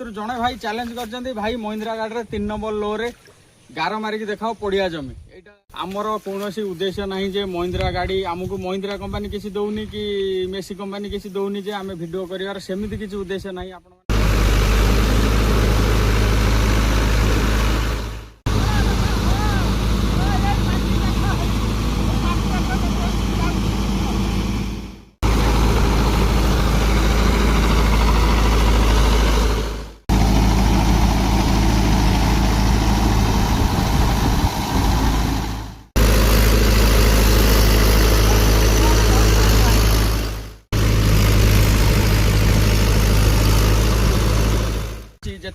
जड़े भाई चैलेंज कर भाई महिंद्रा गाड़ी 3 नंबर लो रे गार मारिक देखाओ पड़िया जमी आमर कौन उद्देश्य ना जे महिंद्रा गाड़ी आमको महिंद्रा कंपनी किसी दौनी कि मेसी कंपनी किसी दौनी जे आम भिड कर सेमती किसी उद्देश्य ना आप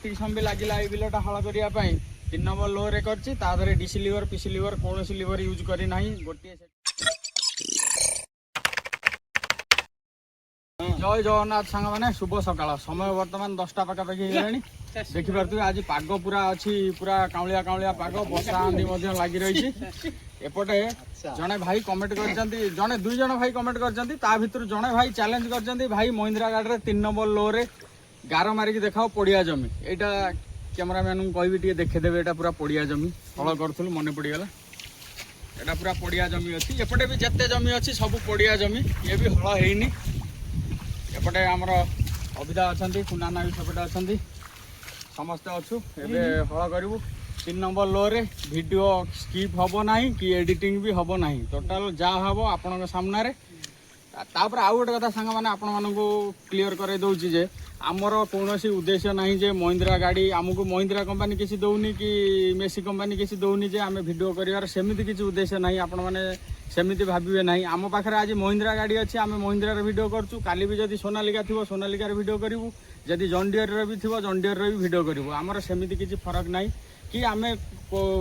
जी समय लगे ये बिलटा हल करने 3 नंबर लो रे कर डीसी लिवर पीसी लिवर कौन लिवर यूज करना गोटे जय जगन्नाथ सांग मैंने शुभ सकाळ समय बर्तमान 10टा पाखापाखि देखिपे आज पाग पूरा अच्छी पूरा काउलिया काउलिया पाग वर्षा आंधी लगी रही एपटे जड़े भाई कमेंट कर जड़े 2 जण भाई कमेंट कर जड़े भाई चैलेंज कर भाई महिंद्रा गाड़ी 3 नंबर लो रे गार मारिक देखाओ पड़िया जमी यहाँ कैमरामैन को कह देखेदेवे यहाँ पूरा पड़िया जमी हल करूँ मन पड़गला यहाँ पूरा पड़िया जमी अच्छी एपटे भी जिते जमी अच्छी सब पड़िया जमी ये भी हल होनी एपटे आमर अभिदा अच्छा कुनाना भी सेपटे अच्छा समस्ते अच्छु एवं हल करूँ 3 नंबर लो रे वीडियो स्किप हम ना कि एडिटिंग भी हम ना टोटाल जहाँ हम आपण सामने तापर आउ गोटे कथा सांग मैंने आपण मानू क्लीयर कर दूसरी जे आमर कौन उद्देश्य ना जे महिंद्रा गाड़ी आमको महिंद्रा कंपनी किसी दौनी कि मेसी कंपनी किसी दौनी जे आम भिड कर सेमती किसी उद्देश्य ना आपण मैंने सेमती भावे ना आम पाखे आज महिंद्रा गाड़ी अच्छी आम महिंद्रार भिड करूँ काली भी जब सोनालिका थी सोनालिकार भिड करूँ जदि जंडियर भी थी जंडियर भी भिड करूँ आमर सेमती किसी फरक ना कि आम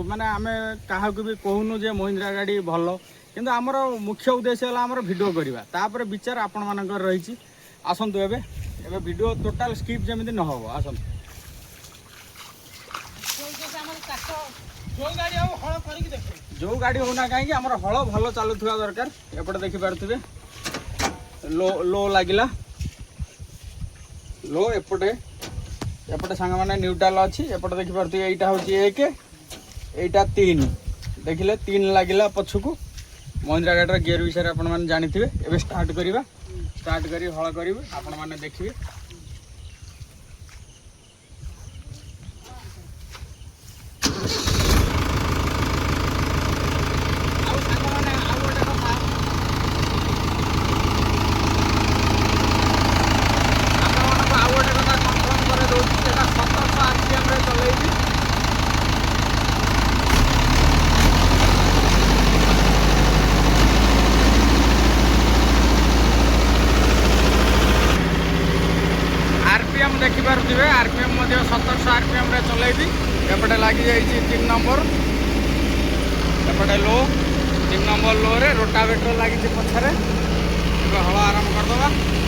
माने आम क्या भी कहूनु जे महिंद्रा गाड़ी भल किंतु आमर मुख्य उद्देश्य है आमर भिडियो करवा तापर विचार आपण मानकर रही आसतु एबे वीडियो टोटाल स्किप जमी न हो आसतु जो गाड़ी होना कहीं आमर हल भल चलुवा दरकार एपटे देखिपे लो लगिला लो एपटे एपटे सांग मैंने न्यूट्राल अच्छी एपटे देखिपे यहाँ हूँ 1 यहाँ 3 देखिले 3 लगिला पछकू महिंद्रा गाड़ी गियर विषय आप जानी थे एवं स्टार्ट करवा स्टार्ट कर हल करेंगे आपण मैंने देखिए देखिपे आरपीएम 1700 आरपीएम चलैबी एपटे लगी जाइए 3 नंबर एपटे लो 3 नंबर लो रे रोटावेटर लगी पछरे हल आरंभ करदे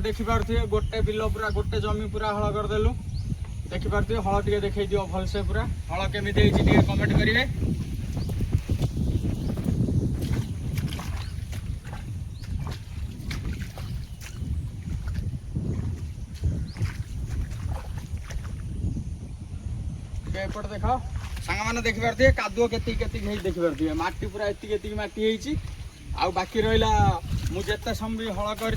देखिपे गोटे बिल पूरा गोटे जमी पूरा हल करदेलु देखिपे हल टे देखई दियो भलसे पूरा हल केमी कमेंट करेंगे। एपटे देख सांग मैंने देखिपे कादुओ के देखिपे मटी पूरा एति मटी आउ बाकी रहा मुझे समझ हल कर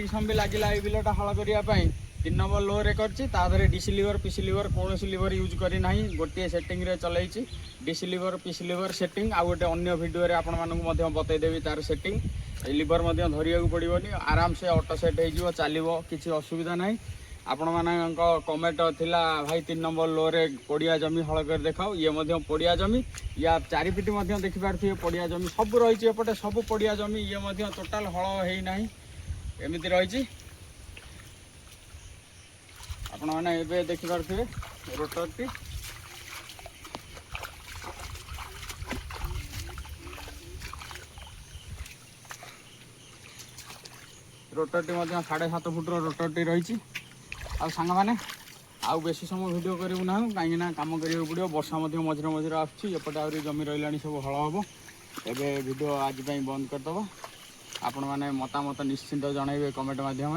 समझ लगे बिलटा हल करने 3 नंबर लो रे कर डीसी लिवर पीसी लिवर कौन लिवर यूज करना गोटे सेटिंग रे चलती DC lever PC lever setting आ गोटे अन्य वीडियो रे आपण मानक बतईदेवी तार सेटिंग लिवर धरिया पड़ोनी आराम से ऑटो सेट हो चलो किसी असुविधा ना। आपण मान कमेंट थिला भाई 3 नंबर लो रे पड़िया जमी हल कर देखाओ ये पड़िया जमी या 4 फीट देखिपे पड़िया जमी सब रही एपटे सब पड़िया जमी ये टोटाल हल है एमती रही आपण मैंने एबे देखिपे रोटर टी रोटर टी 7.5 फुट रोटर टी रही आ सांग मैंने आउ बेसी समय वीडियो करूँ ना कहीं कम करा पड़ो वर्षा मझे मझे आसपटे आहरी जमी रहा सब हल हम एवं वीडियो आज बंद करदे आपण मैंने मतामत निश्चिंत जनइबे कमेंट मध्यम।